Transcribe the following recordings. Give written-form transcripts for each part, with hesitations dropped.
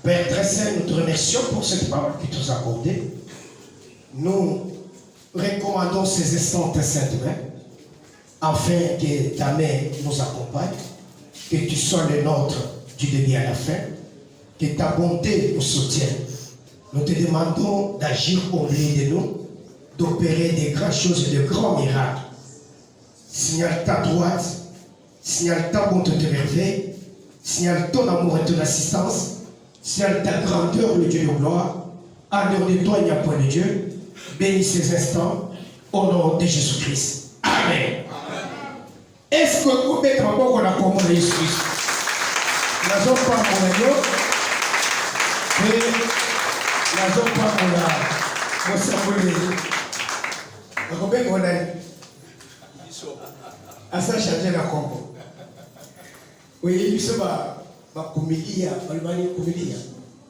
Père très saint, nous te remercions pour cette parole que tu nous as accordée. Nous recommandons ces instants tes saintes mains, afin que ta main nous accompagne, que tu sois le nôtre du début à la fin, que ta bonté nous soutienne. Nous te demandons d'agir au milieu de nous, d'opérer des grandes choses et de grands miracles. Signale ta droite, signale ta bonté de merveille, signale ton amour et ton assistance, signale ta grandeur, le Dieu de gloire. En dehors de toi, il n'y a point de Dieu. Bénis ces instants au nom de Jésus-Christ. Amen. Est-ce que vous mettez en bon qu'on a commandé Jésus-Christ? Nous n'avons pas mon agneau. Et nous n'avons pas mon cerveau. Nous avons mon agneau. À ça, changer la combo. Oui, il se va. Ma comédie, il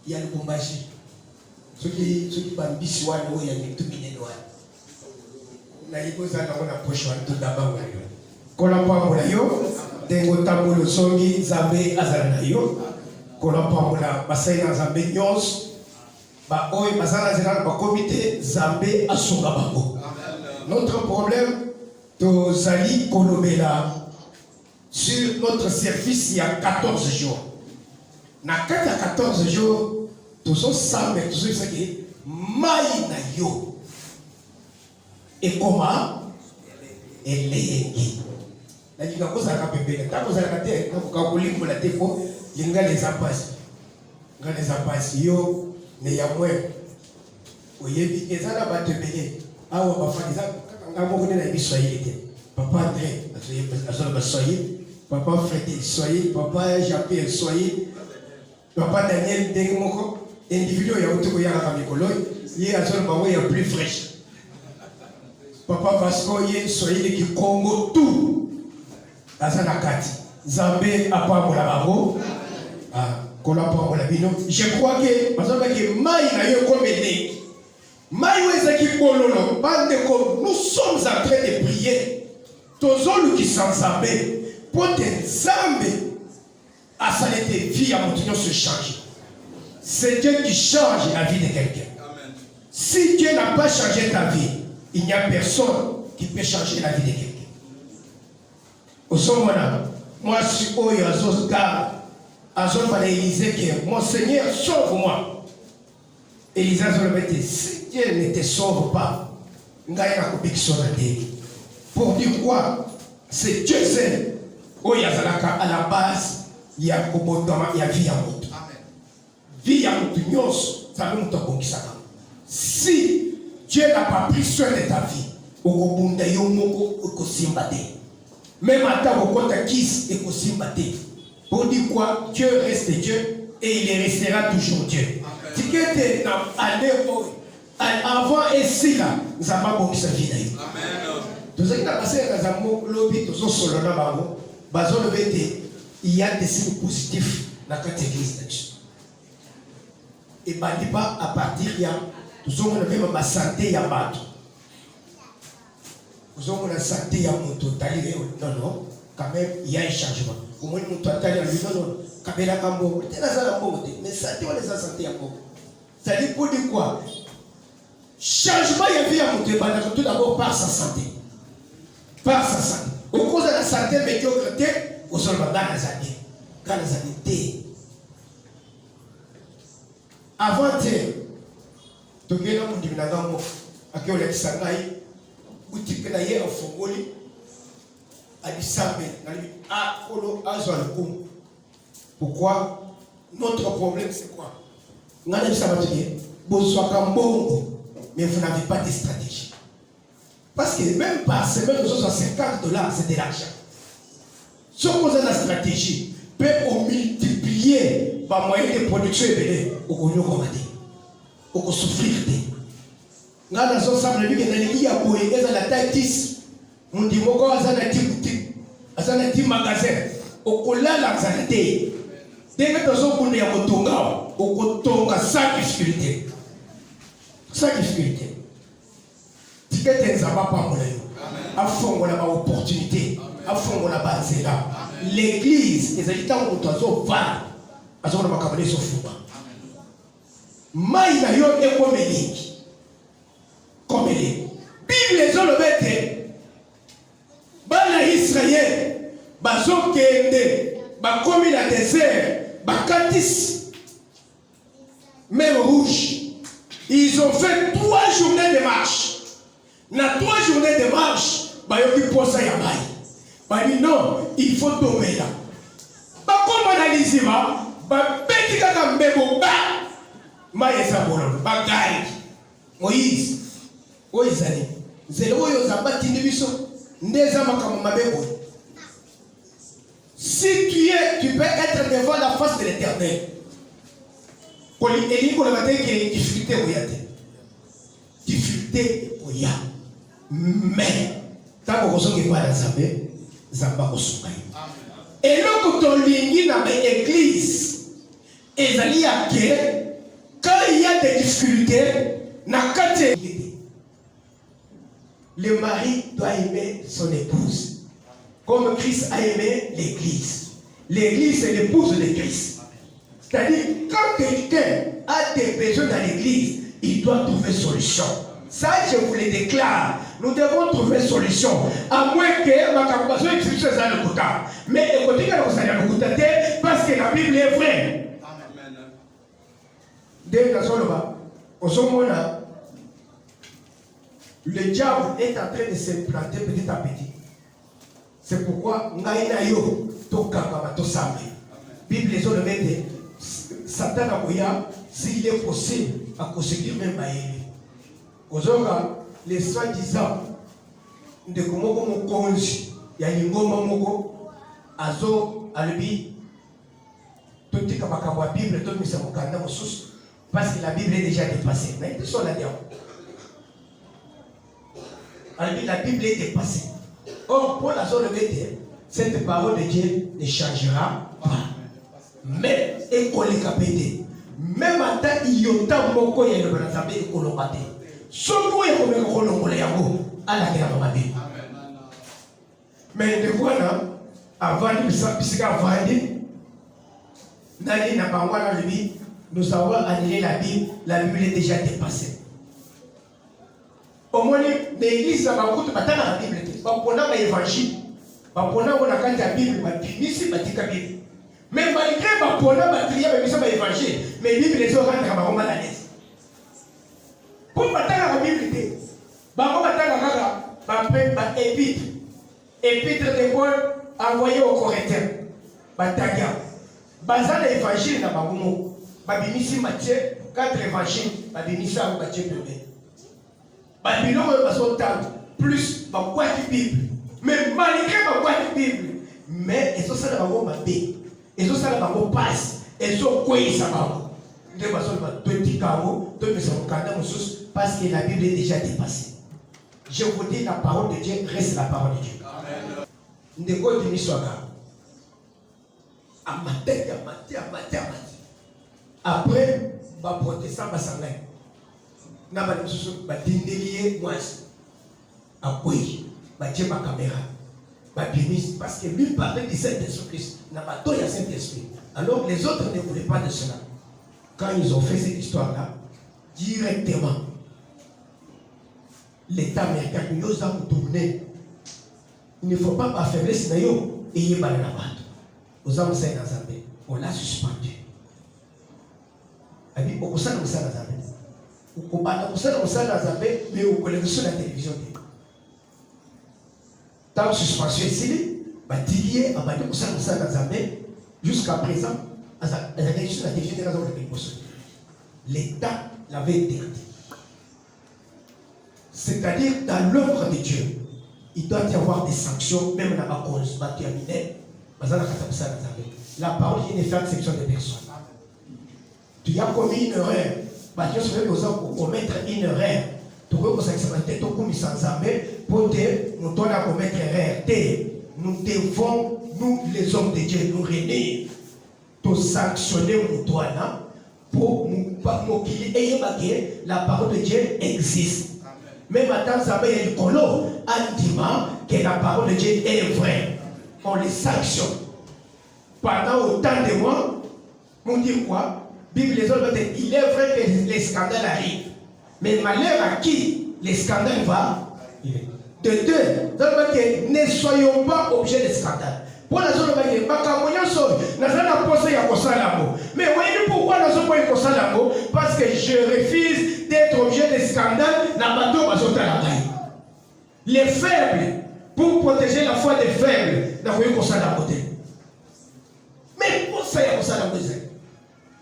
y a le bombagie. Ceux qui parlent de bisouane, il y a des tout minés noirs. Na iboza na ona pocho antu daba wayo. Kola pa mula yo, dengo tambulo songi zambe azala na yo. Kola pa mula basai na zambe nyos. Ba oy basala zela ba comité zambe asunga bango. Notre problème to zali kolobela sur notre service il y a 14 jours. Na 14 jours tous ensemble tous ça qui mai na yo. Et comment elle est la diga ko saka pembele ta ko saka te na ko kulimbo la defo linga les apasi nga les apasi yo ne ya mwe oyebi ezala batebele awa bafaniza nga moko na biswahili te papa André azola baswahili papa Freddy swahili papa Jean-Pierre swahili papa Daniel ndenge moko individu ya utiko ya ka mikolo ye azola bawo ya plus fraîche. Papa Vasco ye Swahili ki Congo tout azana kati Zambé apamola babo kola pamola bino. Je crois que bazaba que mai na yo komene mai weza ki bololo bande ko nous sommes en train de prier tozolu ki sans Zambé pour que Zambé a salete vie à montignon se change. C'est Dieu qui change la vie de quelqu'un. Si Dieu n'a pas changé ta vie, il n'y a personne qui peut changer la vie de quelqu'un. Au moment moi je suis au Yazosgar, à son palais Élysée que mon Seigneur sauve-moi. Élysée a dit si Dieu ne te sauve pas, pour dire quoi? C'est Dieu seul. Au Yazalaka à la base, il y a vie à moto. Vie à moto, ça veut dire si Dieu n'a pas pris soin de ta vie. Même à ta kiss et pour dire quoi? Dieu reste Dieu et il restera toujours Dieu. Avant et si là, nous avons bon sa vie. Il y a des signes positifs dans la catégorie. Et pas à partir de nous avons ma santé ya bato. Nous avons la santé ya moto tali non quand même il y a un changement. Au moins nous tali non kabela kambo tena za kambo mais santé on les santé ya kambo. Ça dit pour dire quoi? Changement ya vie ya moto bana tout d'abord par sa santé. Par sa santé. Au cause de la santé médiocrité, au sol bagana zaki. Kana zaki. Avant togena mundi binagamo akio le sangai boutique na ye ofongoli adisambe na libi kolo azo alkum. Pourquoi? Notre problème c'est quoi? Ngana bisabatike bozwa kambongo mais vous n'avez pas de stratégie. Parce que même par semaine nous sommes à $50, c'est de l'argent. Si on pose la stratégie peut multiplier par moyen de production et au connu commander. Pour souffrir. Nous avons ensemble vu que nous avons la taille 10. Nous avons dit que nous avons un petit magasin. Nous avons la taille. Dès que nous avons dit que nous avons sans difficulté. Sans difficulté. Si tu es un papa, tu as une opportunité. L'église, les habitants ont un vent. Ils ont un mai na yo ekomelingi komeli Bible ezolobete bana Israël bazokende bakomi na désert bakatisi mer rouge. Ils ont fait 3 journées de marche. Na 3 journées de marche bayoki posa ya mai. Bani non, il faut tomber là. Bakoma na lizima babeti kaka mbebo ba mai ezabolo bagai Moïse oizali zelo oyo zabati ndibiso ndeza makambo mabebo. Si tu peux être devant la face de l'Éternel. Eli ko le matin que difficulté oyate. Difficulté oya. Mais tant que vous pas dans Zambé, Zamba kosuka. Et là que lingi na église ezali ya ke quand il y a des difficultés na kate le mari doit aimer son épouse comme Christ a aimé l'église. L'église est l'épouse de Christ. C'est-à-dire, quand quelqu'un a des besoins dans l'église, il doit trouver solution. Ça, je vous le déclare. Nous devons trouver solution. À moins que ma capacité d'explication soit le côté. Mais écoutez, vous allez le côté parce que la Bible est vraie. Amen. Dès que nous le diable est en train de se planter petit à petit. C'est pourquoi ngaina yo tokaka to sambe. Bible les autres mettent Satan a koya s'il est possible à conseguir même baïli. Aujourd'hui les soi-disant de komoko mokonzi ya ngoma moko azo albi totika makambo ya Bible to misa mokanda mosusu parce que la Bible est déjà dépassée. Mais ils sont là-dedans. La Bible est dépassée. Or, pour la zone de Béthé, cette parole de Dieu ne changera pas. Mais, école capété. Même à temps, il y a tant de moko et le Brazabé et Colombaté. Solo et comme le Colombolé à vous, à la guerre de mais de quoi là, avant de s'appliquer à Vandi, n'a pas voir la Bible, nous avons annulé la Bible est déjà dépassée. Au moins, l'église va beaucoup de la Bible. On a l'évangile. On a la Bible. Mais malgré on a l'évangile, mais la Bible est vraiment à l'aise. Pour la Bible, on a épître. Épître de Paul envoyé aux Corinthiens. Bataga. Bazal l'évangile na bagumo. Babimisi Matthieu, 4 évangiles. Babimisi à Matthieu 1. Babylone plus ma Bible. Mais malgré ma Bible, mais ils ont ça dans ma Bible. Ils ont ça dans ma passe. Ils ont quoi ça va. De façon de petit carreau, de façon de parce que la Bible est déjà dépassée. Je vous dis la parole de Dieu reste la parole de Dieu. Ndeko de Miswaga. Amateur. Après, va protestant va s'en aller. Na ba mususu ba dindelier mwasi akoyi ba tchema caméra ba bimis parce que lui parlait du Saint-Esprit na ba to ya Saint-Esprit. Alors les autres ne voulaient pas de cela. Quand ils ont fait cette histoire là, directement l'État américain nous a tourné. Il ne faut pas affaiblir Sinayo et y ba na bato. Aux hommes c'est dans Zambie, on l'a suspendu. Abi okosa na Zambie. Vous mais vous connaissez sur la télévision. Tant suspension ici, jusqu'à présent, sur la télévision, l'État l'avait interdit. C'est-à-dire, dans l'œuvre de Dieu, il doit y avoir des sanctions, même dans la cause, la parole qui ne fait exception de personne. Tu as commis une erreur. Dieu se fait pour commettre une erreur. Tu peux s'accepter tout comme sans armée pour nous donner à commettre erreur. Nous devons, nous les hommes de Dieu, nous réunir, pour sanctionner nous doigts pour nous qu'il la parole de Dieu existe. Même maintenant, Zambé et Nicolo, Andima, que la parole de Dieu est vraie. On les sanctionne. Pendant autant de mois, on dit quoi? Bible les autres, il est vrai que les scandales arrivent. Mais malheur à qui les scandales va arriver. De deux, ne soyons pas objets de scandale. Pour la zone de mais voyez pourquoi nous sommes pas parce que je refuse d'être objet de scandale. Les faibles, pour protéger la foi des faibles, mais pour ça,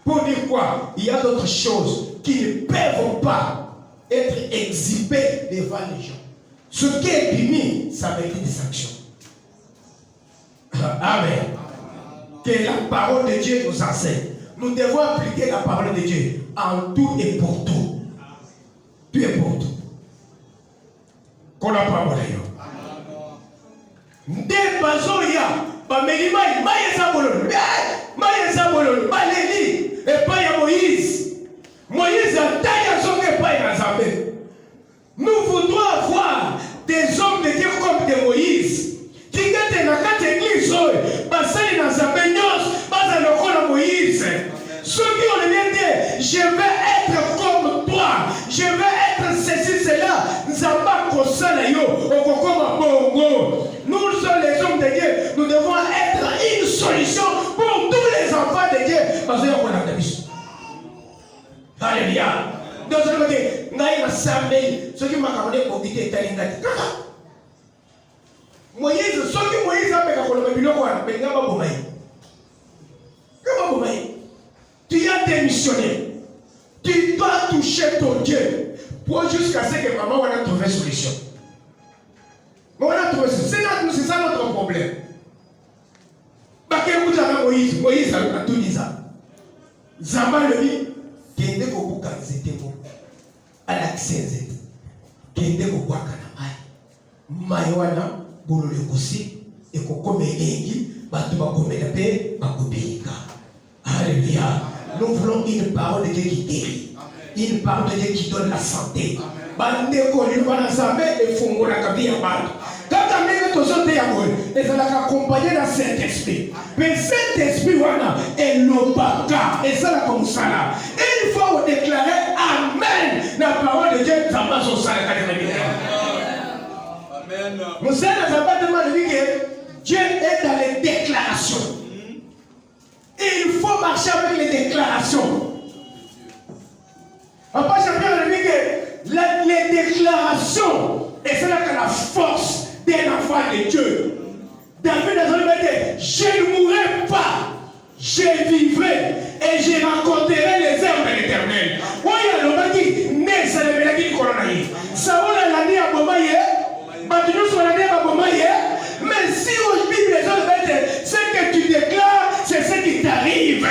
pour dire quoi? Il y a d'autres choses qui ne peuvent pas être exhibées devant les gens. Ce qui est permis, ça mérite des sanctions. Amen. Que la parole de Dieu nous enseigne. Nous devons appliquer la parole de Dieu en tout et pour tout. Tout et pour tout. Qu'on a parole de Dieu. Des bazoya, bamelima, maïezabololo, baléli, et pas ya Moïse. Moïse a taillé son épaille à Zambé. Nous voudrons avoir des hommes de Dieu comme de Moïse. Qui est dans cette église, basé dans sa baignance, basé dans Moïse. Ceux qui ont le bien dit, je vais être comme toi, je vais être ceci, cela. Nous sommes les hommes de Dieu, nous devons être une solution pour tous les enfants de Dieu. Alléluia. Donc, je veux dire, ceux qui m'ont amené pour quitter Talingati. Moïse, ceux qui Moïse a fait tu as démissionné. Tu dois toucher ton Dieu pour jusqu'à ce que maman va trouver solution. C'est ça notre problème. Moïse a tout dit ça. Zamba le dit, qui est au bout quand c'était bon. À l'accès, qui est au bout quand Maïwana. Bolole kosi et kokome engi batu bakome la paix bakobika. Alléluia. Nous voulons une parole de Dieu qui guérit, une parole de Dieu qui donne la santé. Bande ko ni bana sambe e fungo la kabia bande. Quand amène to sonte ya boy, et ça l'a accompagné dans Saint-Esprit. Mais Saint-Esprit wana est l'obaka et ça la comme ça là. Et une fois on déclarer amen la parole de Dieu ça va son ça la nous savons que Dieu est dans les déclarations. Et il faut marcher avec les déclarations. Papa Jean-Pierre dit que les déclarations, et c'est là que la force d'un enfant de Dieu. David a dit, je ne mourrai pas, je vivrai et je rencontrerai les œuvres de l'Éternel. Oui, il a dit, mais ça ne veut dire qu'on Saoul a dit à Bomaye, mais si au Bible les autres, ce que tu déclares, c'est ce qui t'arrive.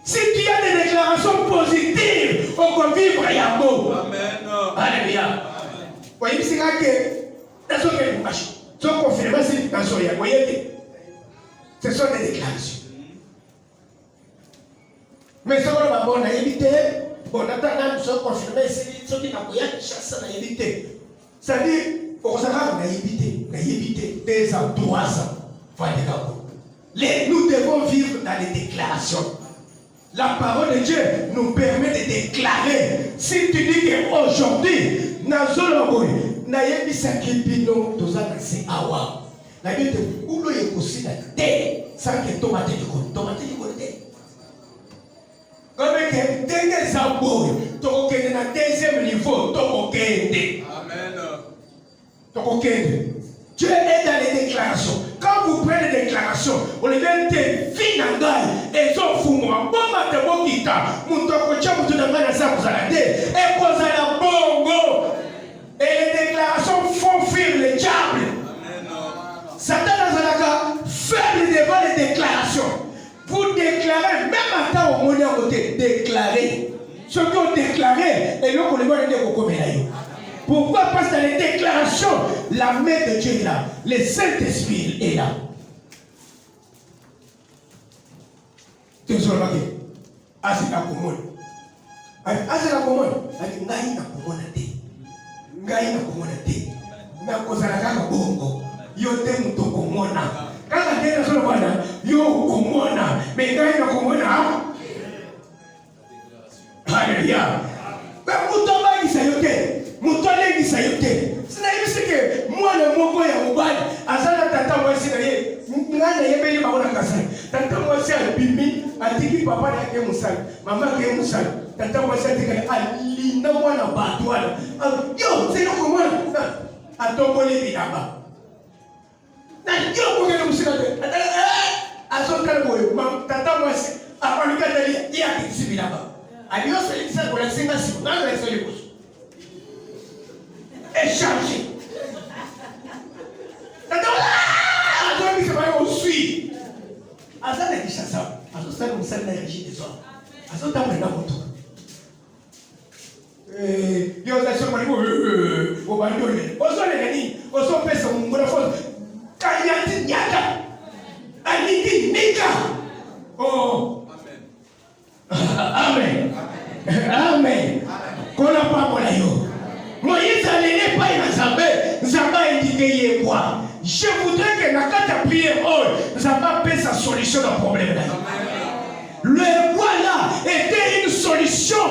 Si tu as des déclarations positives, on peut vivre à beau. Alléluia. Voyez, c'est que ce sont des déclarations. Mais ça on a évité. On attend que nous confirmés, ce qui n'a pas chasse à éviter. C'est-à-dire, on a évité 2 ans, 3 ans. Nous devons vivre dans les déclarations. La parole de Dieu nous permet de déclarer. Si tu dis qu'aujourd'hui, Dieu est dans les déclarations. Quand vous prenez les déclarations, on les met des filles en gagne et sont fous. Bon, maintenant, et les déclarations font fuir le diable. Satan a faible devant les déclarations. Vous déclarez, même à temps au monde à côté, déclarez. Ceux qui ont déclaré, et nous, on les voit comme pourquoi? Parce que dans les déclarations, la main de Dieu est là. Le Saint-Esprit est là. Désolé, c'est la commune. C'est la commune. Alléluia. Mais Moutomba qui s'ayote, Moutole qui s'ayote. C'est que moi le mot ya mobile, azala tata moi c'est naye, ngana yebeli ba ona kasai. Tata moi c'est albimi, atiki papa na ke musal, maman ke musal. Tata moi c'est que ali na moi na batwala. Yo, c'est non comment atongoli bidaba. Na yo ko ngena musika te. Azokala boyo, tata moi c'est apaluka tali ya kisibidaba. Aliyo c'est ça pour la singa si, na la soli bouche. Échanger. Attends, c'est pas on suit. Azana qui chassa. Azana nous sert l'énergie des hommes. Azana t'as maintenant moto. Yo ça sur malibu. Au bandole. Oso les gani. Oso pesa mon grafon. Kayati nyaka. Aniki nika. Oh. Amen. Amen. Kona pa mola yo. Moïse allait pas y Nzambé, Nzamba indiqué quoi. Je voudrais que dans la prière, Nzamba paie sa solution au problème. Le bois là était une solution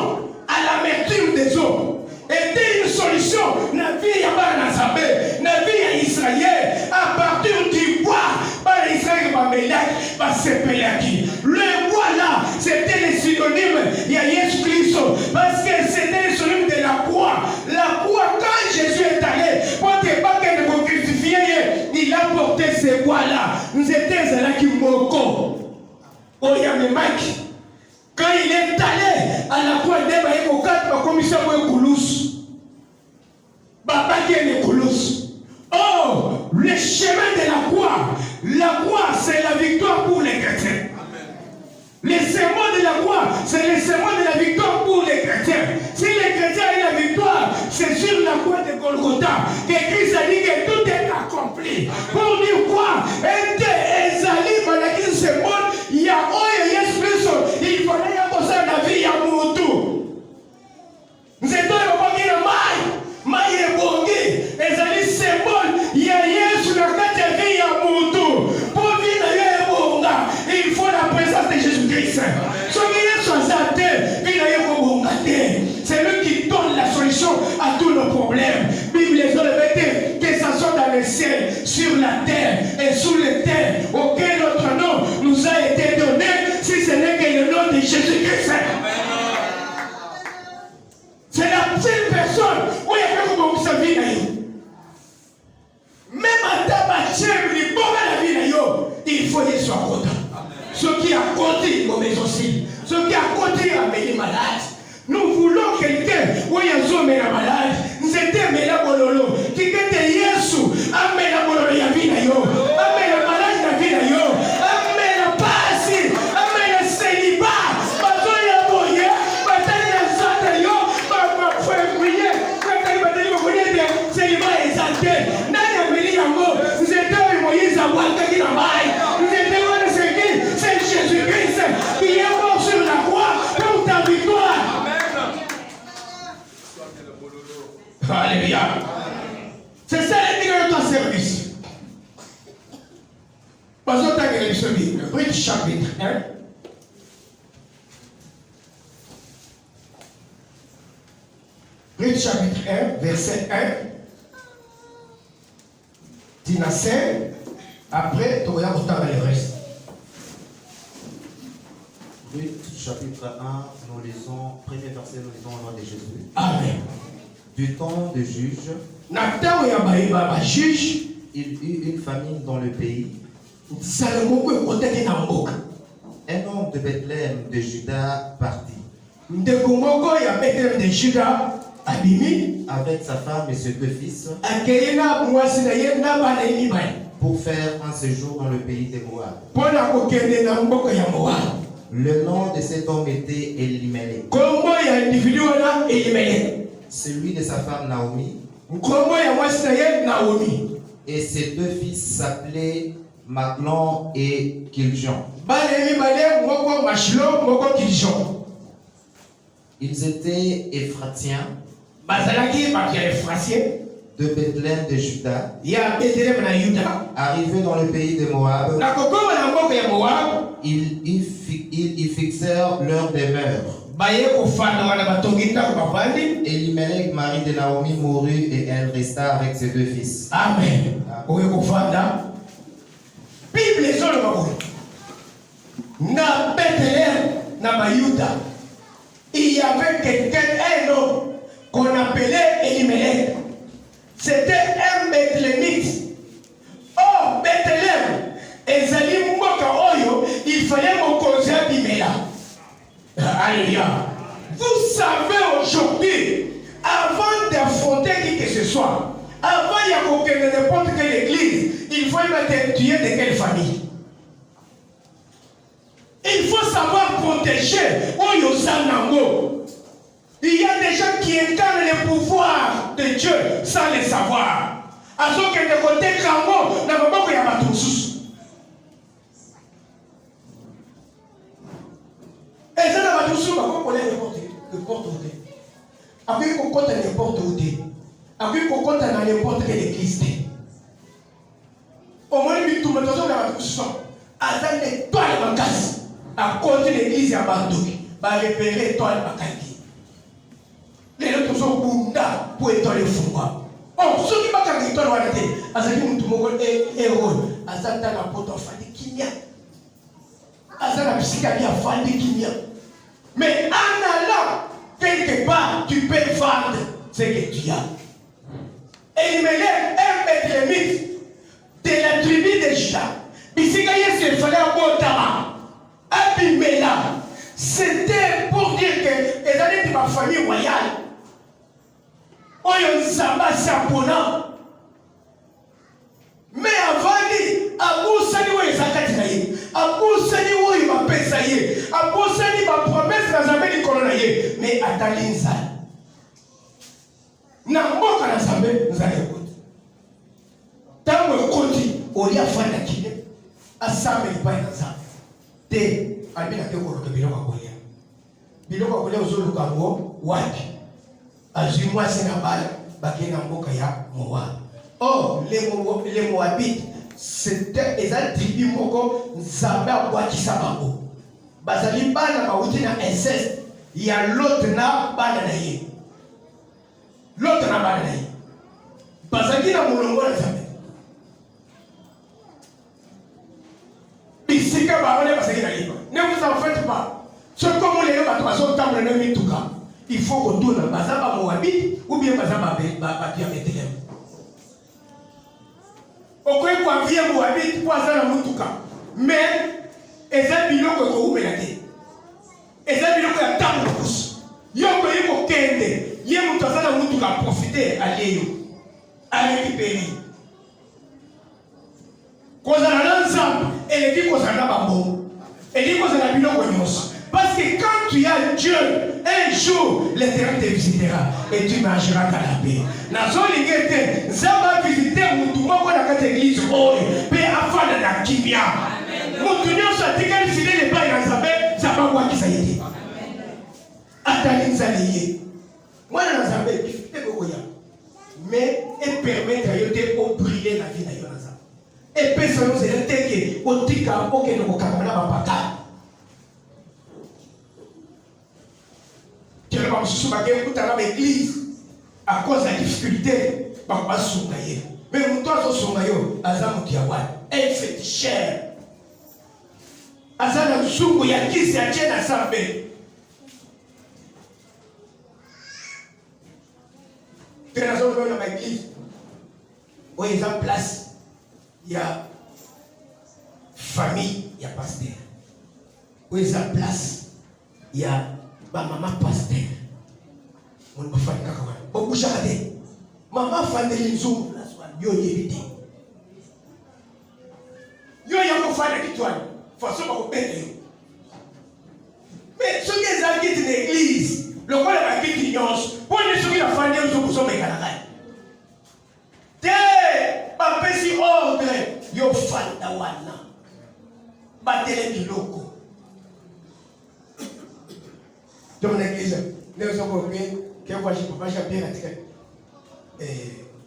à l'amertume des hommes. Était une solution la vie à Nzambé, la vie à Israël, à partir du bois, par Israël, par Mélak, par Sepelaki. Le bois là, c'était le synonyme de Jésus-Christ, parce que c'était le synonyme de la croix. La croix, quand Jésus est allé, pour ne pas que nous crucifier, il a porté ces bois-là. Nous étions là qui moko. Oh, il y a mes mecs. Quand il est allé à la croix, il est au cadre de la commission de Koulouss. Baba qui est le Koulouss. Oh, le chemin de la croix, c'est la victoire pour les chrétiens. Les serments de la croix, c'est les serments de la victoire pour les chrétiens. Si les chrétiens ont la victoire, c'est sur la croix de Golgotha que Christ a dit que tout est accompli. Pour dire quoi? Il y a il fallait y la vie à Moutou. Nous étions maï et bongi. Ezali symbole, il y a Yesu na kati ya vie ya Moutou. Pour vivre ya bonga, il faut la présence de Jésus-Christ. C'est lui qui donne la solution à tous nos problèmes. Bible les répété, que ce soit dans le ciel, sur la terre et sous les terres, auquel notre nom nous a été donné, si ce n'est que le nom de Jésus-Christ. C'est la seule personne où il y a comme sa vie. Même à Tabaché, la vie, il faut y soit content. Ceux qui ont côté, mauvais aussi. Ceux qui ont côté, les malades. Nous voulons quelqu'un où il y a un homme malade. Nous étions là bololo. Qui était Yesu. Amen la bololo ya vie na yo. Amen la malade na vie na yo. Amen la passe. Amen la célibat. Bazo ya boye. Batali la zata yo. Ba frère prier. Batali batali ko connaître célibat exalté. Nani ameli yango. Nous étions Moïse à Waka qui na mai. Nous étions là c'est Jésus-Christ qui est mort sur la croix pour ta victoire. Alléluia. C'est ça l'intérêt de ton service. Parce que tu as gagné ce livre, Brut chapitre 1. Brut chapitre 1, verset 1. Tina 5. Après, tu regardes autant le reste. Brut chapitre 1, nous lisons, premier verset, nous lisons au nom de Jésus. Amen. Du temps de juge, il eut une famine dans le pays. Un homme de Bethléem de Juda partit avec sa femme et ses deux fils pour faire un séjour dans le pays des Moab. Le nom de cet homme était Elimelech. Celui de sa femme Naomi. Et ses deux fils s'appelaient Maglon et Kiljon. Ils étaient Éphratiens de Bethléem de Juda, arrivés dans le pays de Moab ils y fixèrent leur demeure. Elimelech, mari de Naomi, mourut et elle resta avec ses 2 fils. Amen. Bible est sur le Bible. Na Bethléem, na Mayuda, il y avait un homme qu'on appelait Elimelech. C'était un Bethlémite. Oh, Bethléem, Ezali Mboka Oyo, il fallait mon conseil Bimela. Alléluia. Vous savez aujourd'hui, avant d'affronter qui que ce soit, avant il y a aucune n'importe quelle église, il faut être tué de quelle famille? Il faut savoir protéger Oyosanango. Il y a des gens qui incarnent le pouvoir de Dieu sans le savoir. À ce que de côté Kango, n'a pas beaucoup de choses. Et ça n'a pas tout ça, on connaît n'importe où. Après qu'on compte n'importe où. Après qu'on compte dans n'importe quelle église. Au moins, tout le monde a tout ça. Attends, toi, la casse. À côté de l'église à Bandouki, va repérer toi le Bakaki. Les autres sont bunda pour être les fous. Oh, ceux qui bakaki toi le Bakaki, à ce qui nous tombe héros, à ça t'as la porte en fin de Kimia. À ça la psychiatrie à fin de Kimia. Mais en allant quelque part, tu peux vendre ce que tu as. Et il me lève un Bethlémite de la tribu de Juda. Ici, quand il fallait un bon tabac. Abimela, c'était pour dire que les années de ma famille royale, Oyo Zamba Sapona, mais avant dit, Abou Sani Oyo Zakatinaye, Abou Sani Oyo ma Pesaye, Abou Sani ma promesse n'a jamais dit Kolonaye, mais Atalinza. Namboka na Zambé, nous allons écouter. Tant que Koti, Oya Fana Kine, Asame n'est pas un ensemble. Te abina ke ko ke biloko kolia biloko kolia uzoluka ngo wapi azimwa sina bala bakena mboka ya Moab. Oh les Moabites c'était eza tribu moko nzambe akwakisa bango bazali bana bauti na inceste ya l'autre na bana na ye bazali na mulongo na nzambe bisika baone basaki na liba. Ne vous en faites pas. Ce comme les gens sont table na mituka. Il faut qu'on tourne bazaba Moabite ou bien bazaba Bethléem. Okoye kwa via Moabite kwa zana mituka. Mais eza biloko ko umelate. Eza biloko ya table kus. Yoko yiko kende. Ye mutu azana mituka profiter aliyo. Récupérer. Kozana l'ensemble, et les dit kozana bambo, et dit kozana biloko nyos. Parce que quand tu as Dieu, un jour, l'Éternel te visitera et tu mangeras canapé. Nazo lingete, zamba visiter mutumba kwa na église oyo, pe afana na kimia. Mutunyo sa tikali fidèle le bail na zabe, zamba kwa kisayete. Atalinza liye. Mwana na zabe, ifite boya. Mais et permettre à yote au briller la vie na yo. Et personne ne sait que au tika au que nous kamana bapaka. Tu vas me soumettre pour ta l'église à cause de la difficulté papa soumaye. Mais mon toi soumayo azam kiawa et fait cher. Azana suku ya kisi ya tena sambe. Tena zo na l'église. Où ils en place il y a famille, il y a pasteur. Où est la place? Il y a maman pasteur. On ne peut pas faire ça. Beaucoup de choses. Maman fait des zoom. Yo yévité. Yo y'a pas fait de l'étoile. Façon pour payer. Mais ceux qui ont quitté l'église, le roi de la quitte l'ignorance. Pour les ceux qui ont fait des zoom pour sauver Canada. Bapesi ordre yo fanda wana batele biloko dans l'église les gens comprennent que moi je peux pas bien attaquer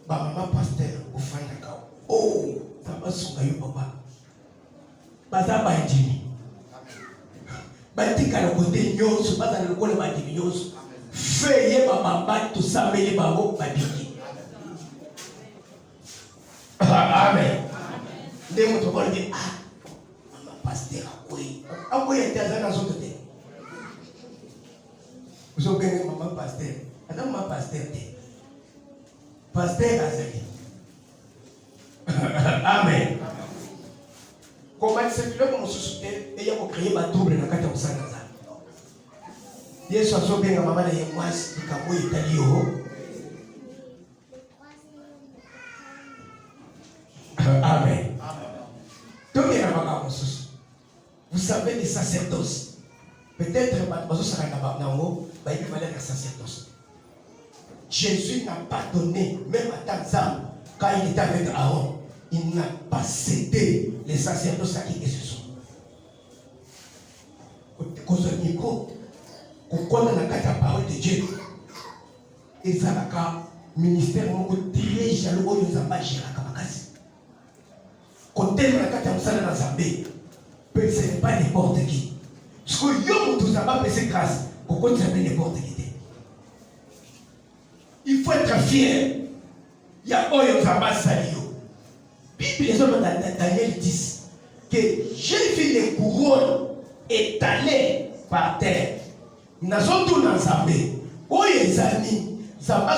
maman pasteur au fanda kao oh ça va songa yo papa bazaba ndini batika na côté nyonso baza na lokola bandimi nyonso fait ye baba tout ça mais bango babiki amen ndemo to ko ndi mama pasteur akoyi etazana zote te uso bene mama pasteur ata mama pasteur te pasteur azali amen. Comment c'est que l'homme se et il y a créé ma double dans le cadre de ça. Yesu asobenga mama na yemwasi ikamwe italio. Amen. Donc il y a un vous savez les sacerdoces. Peut-être Jésus n'a pas donné, même à Tanzam, quand il était avec Aaron, il n'a pas cédé les sacerdoces à qui ce sont. Quand on a la parole de Dieu, et ça a ministère très jaloux, nous avons pas géré la capacité. Quand on a la Zambé, ce n'est pas n'importe qui. Parce que nous avons fait grâce pour qu'on ne n'importe qui. Il faut être fier. Il y a Oyo Zamba Salio. Bible les hommes dans Daniel 10 que j'ai vu les couronnes étalées par terre. Nous avons tout dans Zambé. Oyo Ezali, Zamba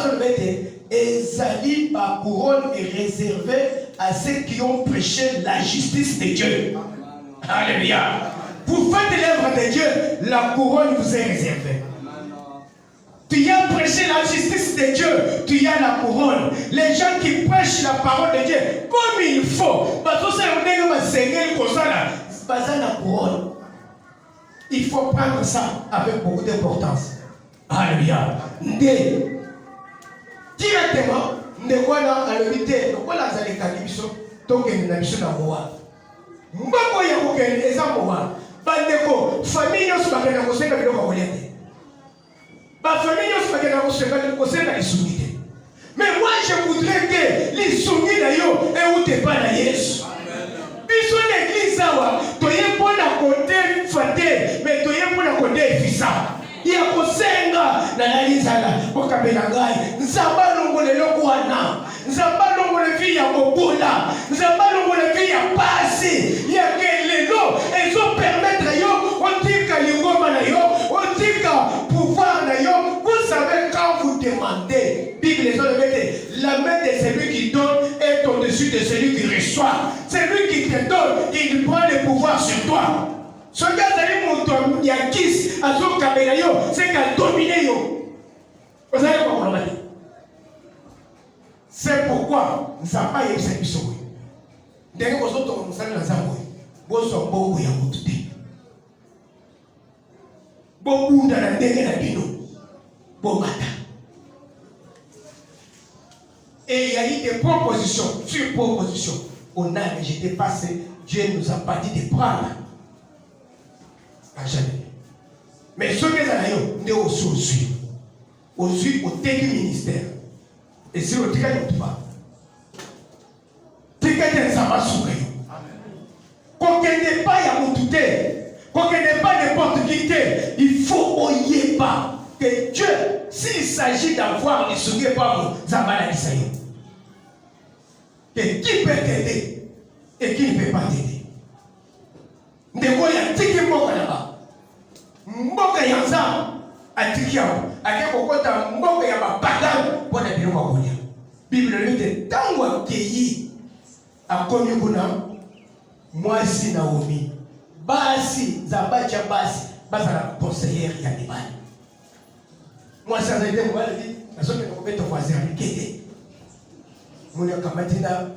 Ezali par couronne est réservée à ceux qui ont prêché la justice de Dieu. Alléluia. Vous faites l'œuvre de Dieu, la couronne vous est réservée. Tu as prêché la justice de Dieu, tu as la couronne. Les gens qui prêchent la parole de Dieu comme il faut, il faut prendre ça avec beaucoup d'importance. Alléluia. Directement, nous voilà à l'unité, nous voilà à l'écalibiso, donc nous avons besoin d'un mois. Mbako ya kokende eza mowa bandeko famille nyonso bakenda kosenga biloko ya kolia te bafamille nyonso bakenda kosenga lisungi te mais moi je voudrais que lisungi na yo eute pa na Yesu biso l'église awa toye mpona kote fate mais toye mpona kote efisa ya kosenga na nalizala okabela ngai nzamba longola eloko wana nzamba longola vi ya kobola nzamba longola vi ya pasi ya kelelo ezopermettre yo otika lingoma na yo otika pouvoir na yo. Vous savez quand vous demandez Bible les hommes mettent la main de celui qui donne est au-dessus de celui qui reçoit. Celui qui te donne il prend le pouvoir sur toi. Ce gars d'aller mon yakis à son camérayo, c'est qu'à dominer yo. Vous allez comprendre. C'est pourquoi nous n'avons pas eu cette mission. Dès que vous êtes en train de vous êtes en train de vous êtes en train et il y a eu des propositions sur propositions. On a rejeté parce que Dieu nous a pas dit de prendre. Jamais. Mais ce que nous avons, nous avons aussi au ministère. Et c'est le cas de toi. Tu qu'on n'est pas à m'outer, qu'on n'est pas n'importe qui, il faut oyer pas que Dieu, s'il s'agit d'avoir des souvenirs par vous, Zambala Isaïe. Que qui peut t'aider et qui ne peut pas t'aider. Ndeko ya tiki mboka là-bas. Mboka ya nzam atiki yao. Ake kokota mboka ya bapagan pour na biloko kolia. Bible le dit tango akeyi akomi kuna mwasi Naomi. Basi zabacha basi bazala conseillère ya libani. Mwasi azalite mwali dit nasoke kokobeta voisin kete. Mwana kamatina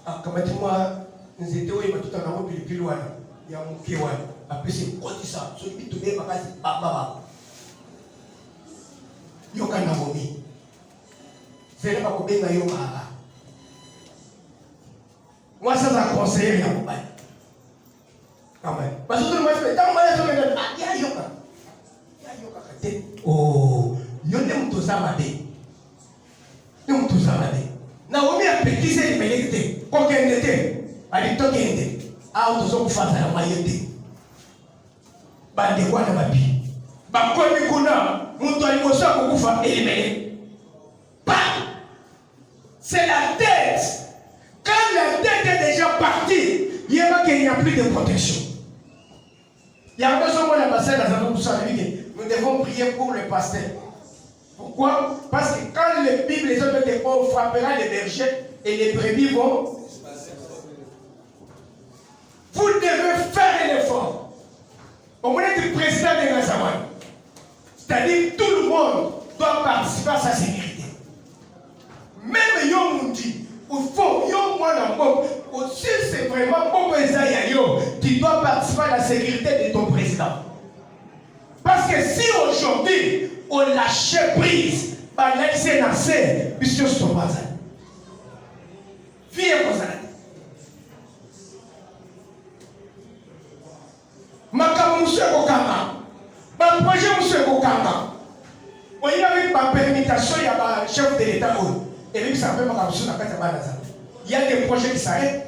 akamatimwa nzete oyo batuta na pilipili wana ya muke wana apesi kotisa so bitu be makasi baba yoka na momi zele ba kobenga yo baba mwasa za conseiller ya mobali kama basi tu mwasa tamu ya so ngena ya yoka kate oh yonde mtu zamade ni mtu zamade Naomi a pétissé les mélectés. Combien d'était? Elle est toquée. Ah, on se fait faire la moyenne. bande kwa na babi bakomi kuna mutu alikosa kukufa éliminé. Pas. C'est la tête. Quand la tête est déjà partie, il n'y a plus de protection. Il y a besoin de la passer dans un autre sens. Nous devons prier pour le pasteur. Pourquoi? Parce que quand les Bibles, les autres disent on frappera les bergers et les brebis vont. Vous devez faire l'effort. Au moins être président de Gazawan. C'est-à-dire tout le monde doit participer à sa sécurité. Même Yomundi, il faut si c'est vraiment bon tu dois participer à la sécurité de ton président. Parce que si aujourd'hui on lâche prise, par l'accès nassé, puisque c'est ton bazar. Viens comme ça. Maka monsieur Kokanga, ma projet monsieur Kokanga. On y avait ma permutation, il y a un chef de l'État. Et puis ça fait ma question à Katabanaza. Il y a des projets qui s'arrêtent.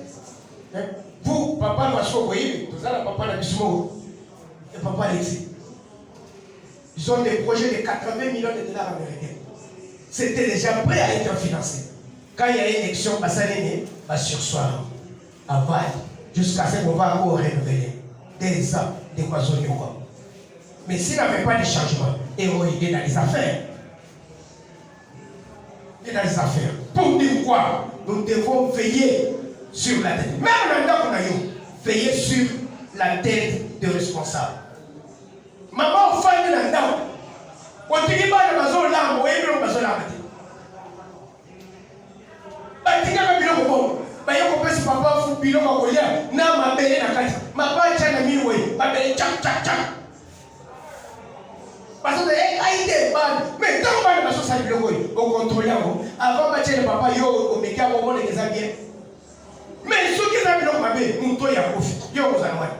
Vous, papa, vous voyez, tout ça, papa la Bismo et papa Alexis. Ils ont des projets de 80 millions de dollars américains. C'était déjà prêt à être financé. Quand il y a une élection, ça va sursoir, à Val, jusqu'à ce qu'on va encore renouveler. Des ans, des oiseaux. Mais s'il n'y avait pas de changement, il est dans les affaires. Il est dans les affaires. Pour dire quoi? Nous devons veiller sur la tête. Même dans le veiller sur la tête des responsables. Maman, famille là-dedans. On ne dit pas le maison là, on est le maison là. On dit que le bilan bon. On peut se papa fou bilan à Goya. Na ma belle na kati. Ma ba tchana miwe. Ma belle tchak tchak tchak. Parce que aïe ban. Mais tant que la chose ça bilan au contrôle avant ma tchana papa yo au méga au monde des amis. Mais ceux qui ont bilan ma belle, mon toi ya profite. Yo aux anouais.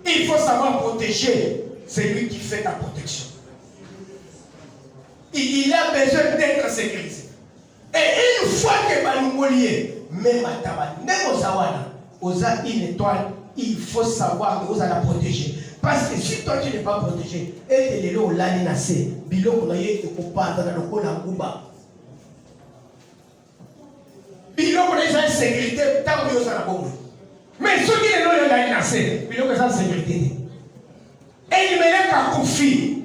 Il faut savoir protéger celui qui fait ta protection. Il a besoin d'être sécurisé. Et une fois que Baloumolier, même à Tabat, même aux Awana, aux une étoile, il faut savoir que vous allez la protéger. Parce que si toi tu n'es pas protégé, et que les lots l'année nassé, bilo qu'on a eu que pour pas dans le coup d'Angouba. Bilo qu'on a eu une sécurité, tant que vous allez la bombe. Mais ceux qui sont là, ils naissent, ils ont besoin de sécurité. Et ils mettent à Koufi.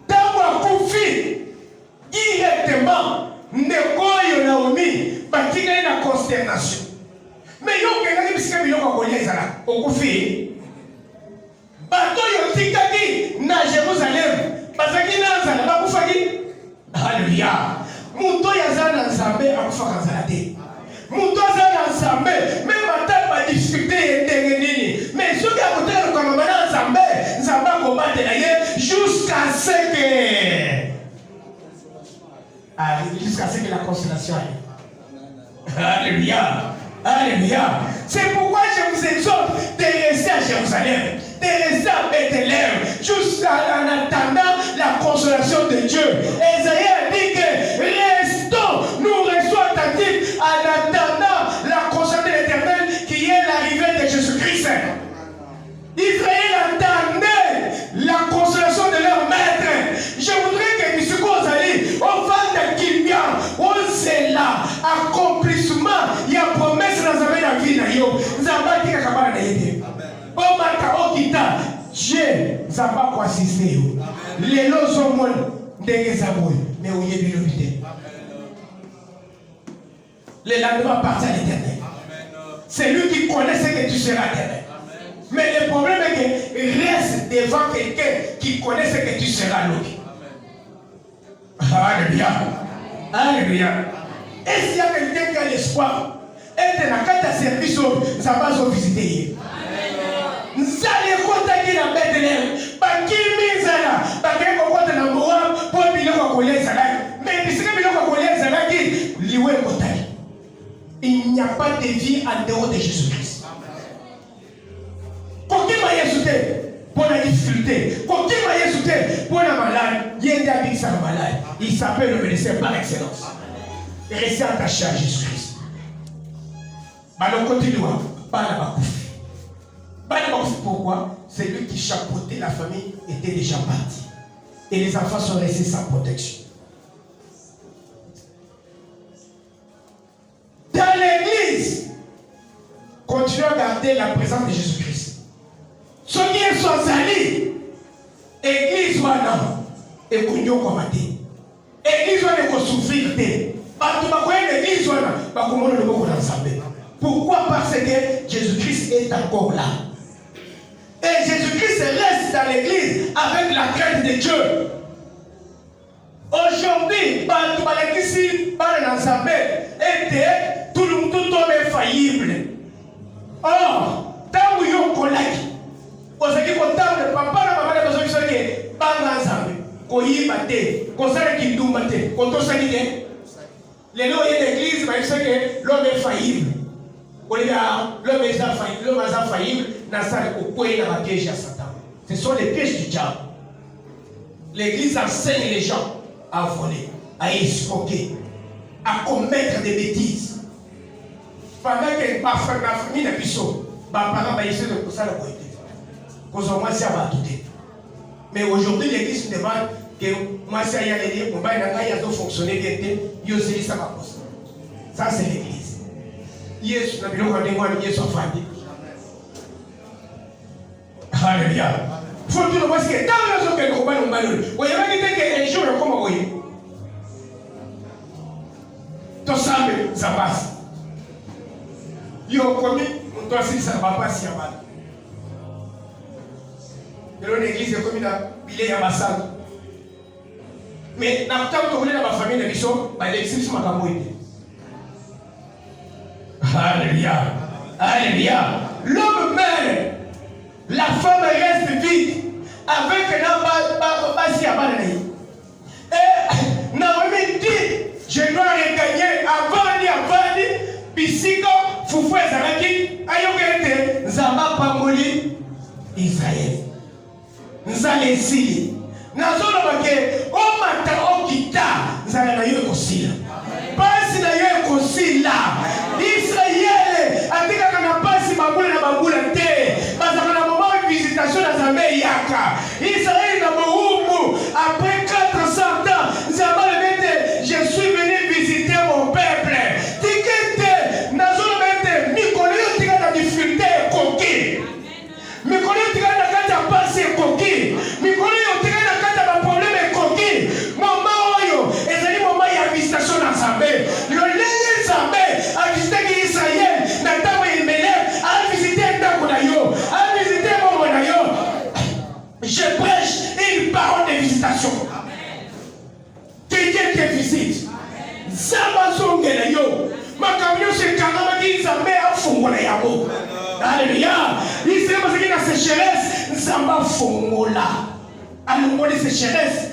Tant que Koufi, directement, Ndeko Naomi, il y a une consternation. Mais il y a une question qui est au Koufi. Bateau Yotikaki, na Jérusalem, parce qu'il y a un Koufaki. Alléluia. Mouto Yazan Nzambe a Koufakazalate. Mouto Yazan Nzambe, même à ta difficulté est mais ceux qui ont été comme Nzambe, Nzambe a combattu jusqu'à ce que. Jusqu'à ce que la consolation arrive. Alléluia. Alléluia. C'est pourquoi je vous exhorte de rester à Jérusalem, de rester à Bethléem, jusqu'à en attendant la consolation de Dieu. Esaïe a dit que restons, nous restons attentifs en attendant la consolation de l'Éternel qui est l'arrivée de Jésus-Christ. Israël attendait la consolation de leur maître. Je voudrais que M. Kozali, on va de Kimia, on sait là, accomplissement, il y a promesse dans la vie. Zamba qui a kabala d'aide. On m'a okita, Dieu, Zamba quoi assister. Les lots sont moins des zabouilles, mais où il y a du lobité. Le lendemain appartient à l'Éternel. C'est lui qui connaît ce que tu seras éternel. Mais le problème est que reste devant quelqu'un qui connaît ce que tu seras l'autre. Alléluia. Alléluia. Et s'il y a quelqu'un qui a l'espoir, et dans le service, ça va se visiter. Nous allons contacter la Bethléem. Qui mise là? Parce que vous comptez dans le Moab pour le bilan qu'on connaît ça. Mais puisque le bilan qu'on connaît ça, il n'y a pas de vie en dehors de Jésus-Christ. Quand il m'a ajouté pour la difficulté, quand il m'a ajouté pour la malade, il y a un habit qui malade. Il s'appelle le médecin par excellence. Et restez attaché à Jésus-Christ. Alors continue, pas la bakoufi. Pourquoi? C'est lui qui chapeautait la famille, était déjà parti. Et les enfants sont restés sans protection. Dans l'église, continuez à garder la présence de Jésus-Christ. Ceux qui sont allés, église wana, et kunyo komate. Église wana ko souffrir de. Parce que l'église wana, ba komono le boko d'ensemble. Pourquoi? Parce que Jésus-Christ est encore là. Et Jésus-Christ reste dans l'église avec la crainte de Dieu. Aujourd'hui, l'église tout le monde est faillible. Or, tant que vous collègues, vous avez dit que papa n'a pas besoin de faire des bandes ensemble. Qu'on y batte, qu'on s'arrête qui nous batte, qu'on t'ose dire. Les lois de l'église, ils savent que l'homme est faillible. L'homme est faillible, ce sont les pièges du diable. L'église enseigne les gens à voler, à escroquer, à commettre des bêtises. Pendant que ma famille n'a plus ça, mes parents vont essayer de ça la poétique. Mais aujourd'hui, l'église me demande que moi, si il y a des liens, il y a fonctionner bien, ça c'est l'église. Yes, na biloko ndenge wana Yesu afandi. Alléluia. Faut tout le monde que dans le jour que nous combat nous balou. Voyez pas que un jour comme voyez. To sambe ça passe. Yo komi, on doit si ça va pas si abad. Dans l'église comme il a bilé ya masal. Mais na tant que na ma famille na biso, ba l'église makambo ite. Alléluia. Alléluia. L'homme meurt. La femme reste vide. Avec un basi à Banaï. Et Naomi dit, je dois regagner avant Pisiko, Foufou et Zaraki, Ayogete, Zamba Pamoli, Israël. Nzalesi. Nazolo bake, o mata o kita, Zala na yo kosila. Pasi na yo kosila. Israël, atika kana pasi babula te. Bazaka na moment visitation na Zambé yaka. Israël na boumbu après 400 ans, Zamba le bete, je suis venu visiter mon peuple. Tikete, nazolo bete, mikolo yo tika na difficulté koki. Mikolo yo tika na kata pasi koki. Mikolo yo tika na kata ba problème koki. Mama oyo, ezali moment ya visitation na Zambé. A visiter Israël, a visiter je prêche une parole de visitation. Que Dieu te visite. Zamba zongela yo. Makamyo se kangama ki Zambé a fongola yabo. Alléluia. Israël parce qu'il y a sécheresse, Zamba fongola. Alors les sécheresse,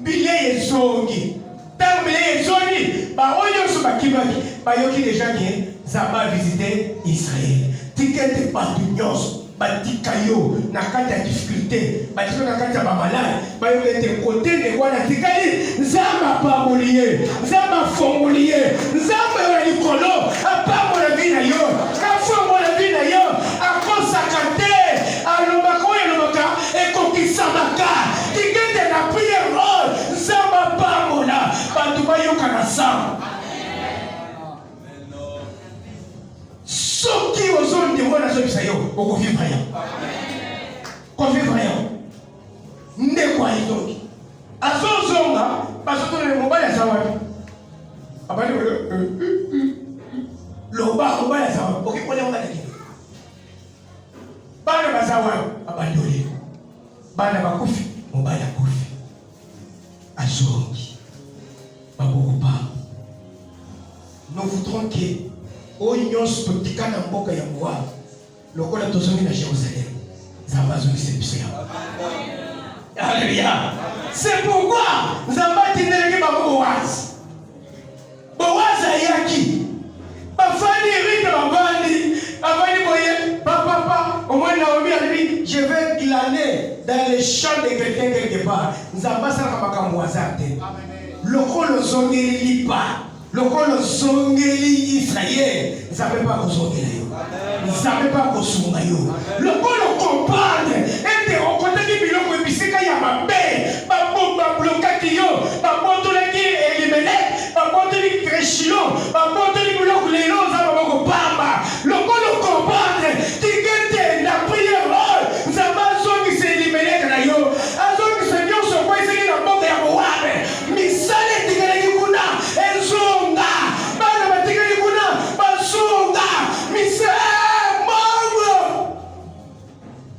billet zongi. Tant billet zongi, ba oyo so bakibaki, ba yoki déjà qui Zamba visiter Israël. Tikete patunyos. Batikayo na kati ya difficulté batiko na kati ya bamalade bayo ete côté de wana tikali nzamba pamolie nzamba fongolie nzamba ya likolo apamola vina yo kafongola vina yo akosakate alobaka oyo lobaka ekokisamaka tikete na prière nzamba pamola bantu bayoka na samba. Soki ozonde wana zobisa yo okovivre yo. Kovivre yo. Ndeko ayidoki. Azozonga bazotone mobile zawapi. Abali loba mobile zawapi. Okipole ngana kile. Bana bazawapi abandoli. Bana bakufi mobile akufi. Azongi. Babokupa. Nous voudrons que Oyos Potikana Mboka ya Moab, lokola tozongi na Jérusalem. Zamba zongi sepsia. Alléluia. C'est pourquoi Zamba tineleki ba Boaz. Boaz ayaki. Ba fani rite ba bandi, avani boye papa au moins Naomi a dit je vais glaner dans les champs de quelqu'un quelque part. Zamba sala makambo azate. Lokolo zongi lipa. Lokolo songeli Israël, ils ne savaient pas kosongela yo. Ils ne savaient pas kosunga yo. Lokolo comprendre, ete okotaki biloko ebisika ya mabe, ba blokaki yo, ba botolaki Elimelech, ba botoli Kreshilo, ba botoli biloko lelo za ba kopamba. Lokolo comprendre, tikete na prière, nzamba zongi se Elimelech na yo. Azongi se nyonso kwa isiki na mboka ya Moabe. Misale tikeleki kuna enzonga. Bana batikeli kuna basonga. Misale mango.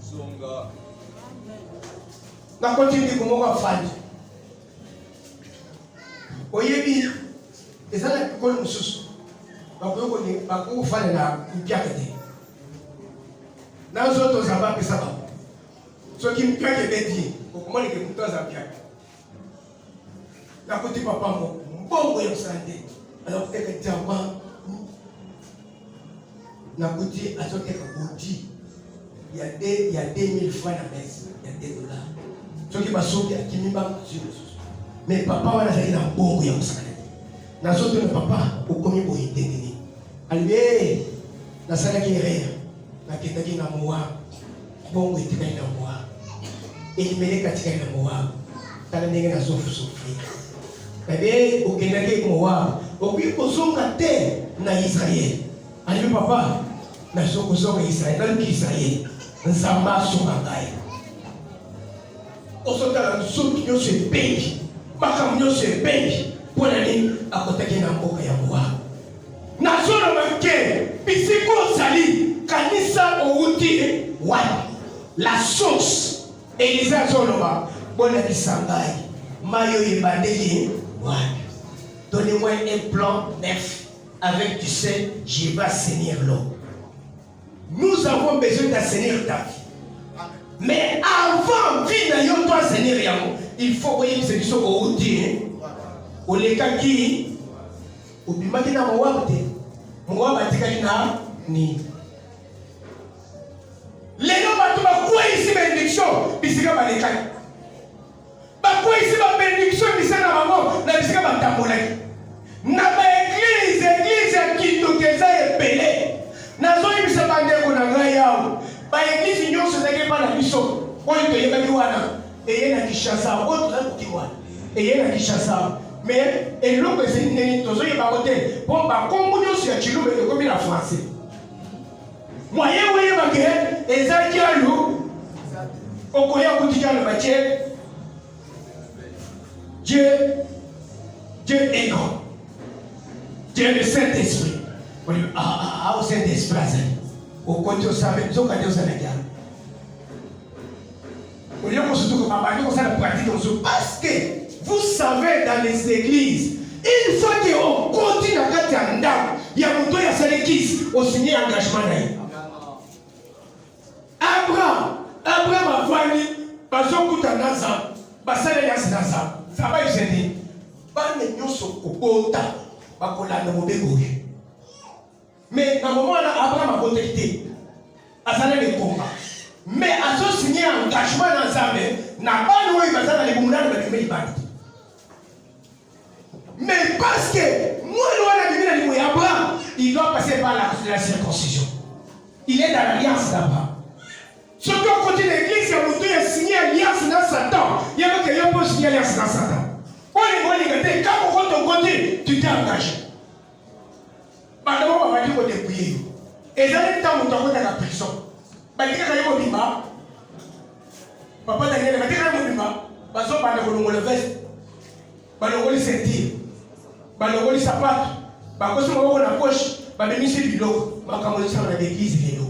Songa. Na continue kumoka fandi. Oyebi ezala kikolo mususu. Bakuyoko ni bakufana na mpiakete. Na zoto zaba pesa ba. So qui me piaque bedi, comment les écouteurs à piaque. La côté papa mon bon voyage santé. Alors que tu as pas, la côté à ce que tu il y a 2000 francs à la messe, il y a $2. Ce qui m'a sauvé, qui m'a sur le sous. Mais papa va aller dans bon voyage santé. Dans ce que papa, au premier boy détenu. Allez, la salle qui est réelle, la qui est dans moi, bon voyage dans moi. Et il me katika ina Moab. Tala ndenge na zofu sofri. Bébé, okendaki Moab. Obi kozonga te na Israël. Alibi papa, na zonga Israël, na luki Israël. Nzamba songa ngai. Osota na zoki nyonso ebengi. Makambo nyonso ebengi. Pona nini akotaki na mboka ya Moab. Na zona manke, bisiko sali kanisa outi wapi. La source. Elisa Zoloba, bonne Sangai, Mayo Yebadeli, donnez-moi un plan neuf avec du sel, je vais assainir l'eau. Nous avons besoin d'assainir ta vie. Mais avant, vie doit assainir Yamo. Il faut voyer que c'est du au outil. Au lekaki, au bimakina Mouabte, Mouabatikina, ni. Les gens qui ont ici bénédiction, ils sont bénédiction. Ils sont bénédiction, ils sont bénédiction. Na église qui nous est belé. Na zone qui se bande ko na ngai yao. Ba église nyonso zake pa na biso. Oyo to yeba biwana. Eye na Kinshasa, oyo to kiwana. Eye na Kinshasa. Mais eloko ezini tozo yeba kote. Po ba kombo nyonso ya chilube ko bi na français. Moyen voyez que Ezakialu, Okoya Koutikan le Mathieu, Dieu est grand. Dieu est le Saint-Esprit. Au Saint-Esprit, au côté au Samet, au côté au Sénégal. On dit qu'on se trouve à pratique parce que vous savez dans les églises, une fois qu'on continue à faire un dame, il y a un peu de l'église au signé engagement. Abraham a vani, bazokuta naza, basale yasi naza. Ça va y bane nyoso kokota, bakolanda mobeko. Mais dans le moment là, Abraham a voté, azale le combat. Mais à ce signé engagement dans sa main, n'a pas noué bazala les boumounas de la bande. Mais parce que moi, Abraham, il doit passer par la circoncision. Il est dans l'alliance là-bas. Ce qu'on continue l'église, il y a signé alliance dans Satan. Il y a quelqu'un qui peut signer alliance dans Satan. Quand on continue, tu t'es engagé. Maintenant, on va dire qu'on est prié. Et dans le temps où on est dans la prison, on va dire qu'on est bimba. Papa Daniel va dire qu'on est bimba. Parce qu'on va dire qu'on est veste. On va dire ceinture. On va dire sapato. On va dire la poche. On va dire que on va dire que l'église est là.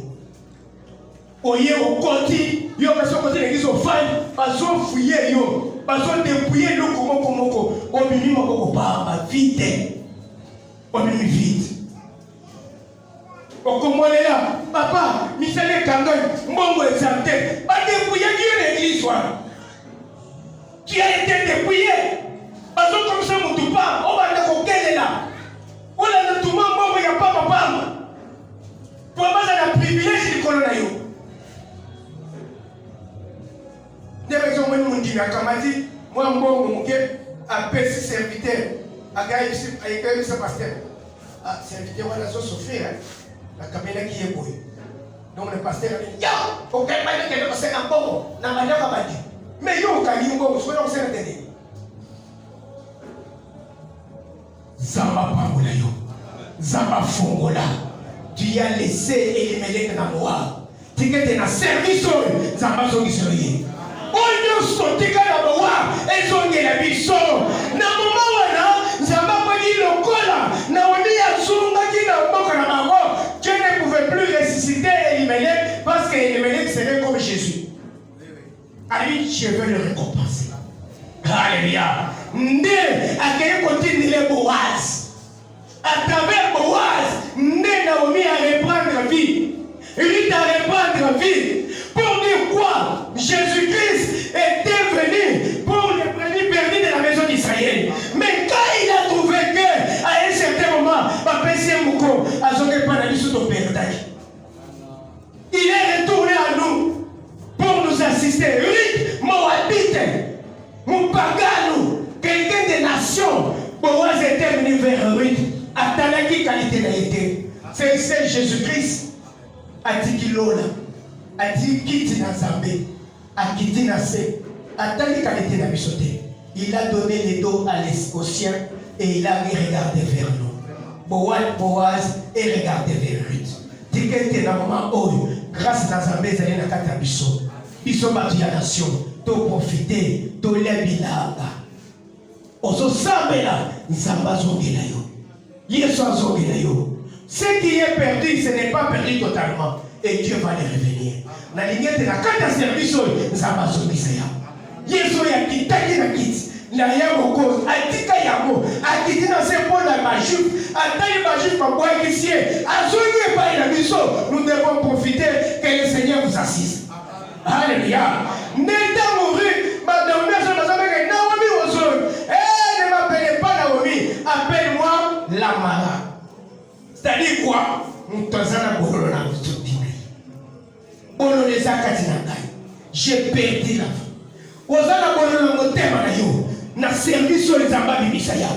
Oye au côté, yo personne côté l'église au fan, parce qu'on fouiller yo, parce qu'on dépouiller le comment on mimi moko pas vite, on mimi vite. On comment est là, papa, Michel Kangoy, mon exempté, pas dépouiller qui l'église toi. Tu as été dépouillé, parce que comme ça mon tout pas, on va te coquer là. On a le tout le monde, il y a pas papa. Pour pas ça le privilège du colonel. Des raisons où nous disons, comme a dit, moi, mon a perçu serviteur, Aïe, ça pasteur. Ah, c'est invité, on a souffrir. La caméra qui est bouille. Donc le pasteur a dit, ya, ok, mais il y a un bon, n'a pas dit. Mais yo, quand il y a un bon, soyons certains. Zama Pamoula yo, Zama Fongola, tu as laissé éliminer dans moi. Tu es dans service, Zama Zongisoye. On nous sauté dans moi, et Zongi la biso. Na moment wana, Zama Pagi le cola, na wani ya Zunga qui n'a pas qu'à la mort. Dieu ne pouvait plus ressusciter Elimelech parce que Elimelech serait comme Jésus. Allez, je veux le récompenser. Alléluia. Né à quel côté les Boaz. À travers Boaz, né Naomi à reprendre vie. Ruth à reprendre vie. Pour dire quoi? Jésus-Christ était venu pour les brebis perdus de la maison d'Israël. Mais quand il a trouvé que, à un certain moment, il est retourné à nous pour nous assister. Ruth, Moabite, Moupagano, quelqu'un des nations. Boaz était venu vers Ruth. Attendez qui qualité n'a été. C'est Jésus-Christ. A dit qu'il l'a. A dit qu'il t'y n'a zambé. A dit qu'il n'a sé. Attendez qualité n'a sauté. Il a donné les dos au ciel et il a regardé vers nous. Boaz et regardé vers Ruth. Dit qu'il était dans le moment où, grâce à Zambé, il y a un catabiso. Ils sont battus à la nation. To profiter, to lebilanga. Ozo sambela, nzamba zongela yo. Yesu azongela yo. Ce qui est perdu, ce n'est pas perdu totalement. Et Dieu va les revenir. La ligne de la carte de service, nzamba zongisa ya. Yesu ya kitaki na kiti. Na yamo cause, atika yamo, akiti na se pour la majuf, atali majuf pa bois ici. Azongi pa ina biso, nous devons profiter que le Seigneur vous assiste. Alléluia. N'étant mouru, madame, Naomi Ozon. Ne m'appelez pas Naomi, appelle-moi Lamara. C'est-à-dire quoi? J'ai perdu la vie. Ozana Bolona Motema na yo, na service sur les ambas Bisaya.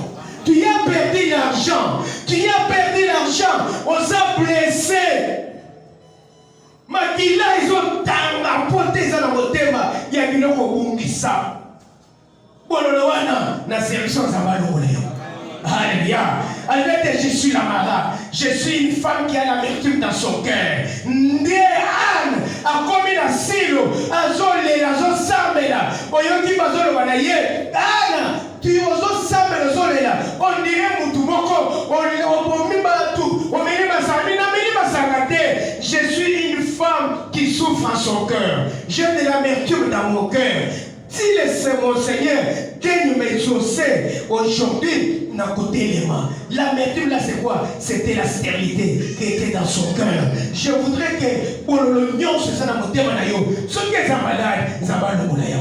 Tu as perdu l'argent, tu as perdu l'argent, on s'est blessé. Makila ils ont tanga poté za na motema ya biloko bungisa. Bolona wana na service aux ambas longoleo. Alléluia. Alléluia, je suis la Mara. Je suis une femme qui a l'amertume dans son cœur. Ndé Anne a commis la silo. Azole, azosambela. Oyoki bazolo banaye. Anne, tu ososambela zolela. On dirait Moutoumoko. On mimba tout. On mimba samina, mimba sangate. Je suis une femme qui souffre en son cœur. J'ai de l'amertume dans mon cœur. Si c'est mon Seigneur qui nous met exaucé aujourd'hui, n'a côté les mains. L'amertume là c'est quoi? C'était la stérilité qui était dans son cœur. Je voudrais que pour l'union c'est ça dans mon thème. Ceux qui sont malades, ils ont mal au moulin.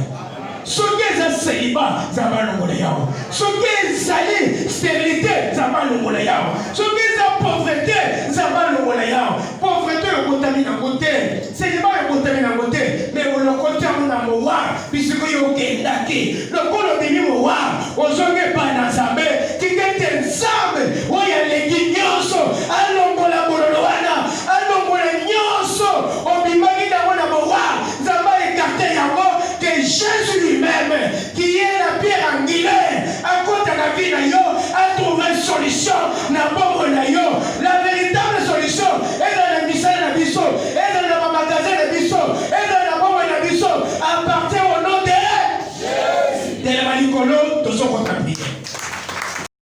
Ceux qui sont célibats, ils ont mal au moulin. Ceux qui sont salés, stérilité, ils ont mal au moulin. Ceux qui sont pauvreté, ils ont mal au moulin. Pauvreté, on contamine en côté. Célibat, on contamine en côté. Mais on le contamine en moire. Puisque il y a aucun daki. Le col de moire, on ne se pas dans sa main. Qui est ensemble. Où il y a les guignons. Allons pour la bouloloana. Allons pour les gnons. On bimagi dans la moire. Zamba écarté yamo. Que Jésus lui-même, qui est la pierre angulaire, à côté de la vie a trouvé une solution. N'a pas la véritable solution est dans le missel de Bisso, est dans le magasin de Bisso, est dans la bombe de Bisso, appartient au nom de Jésus.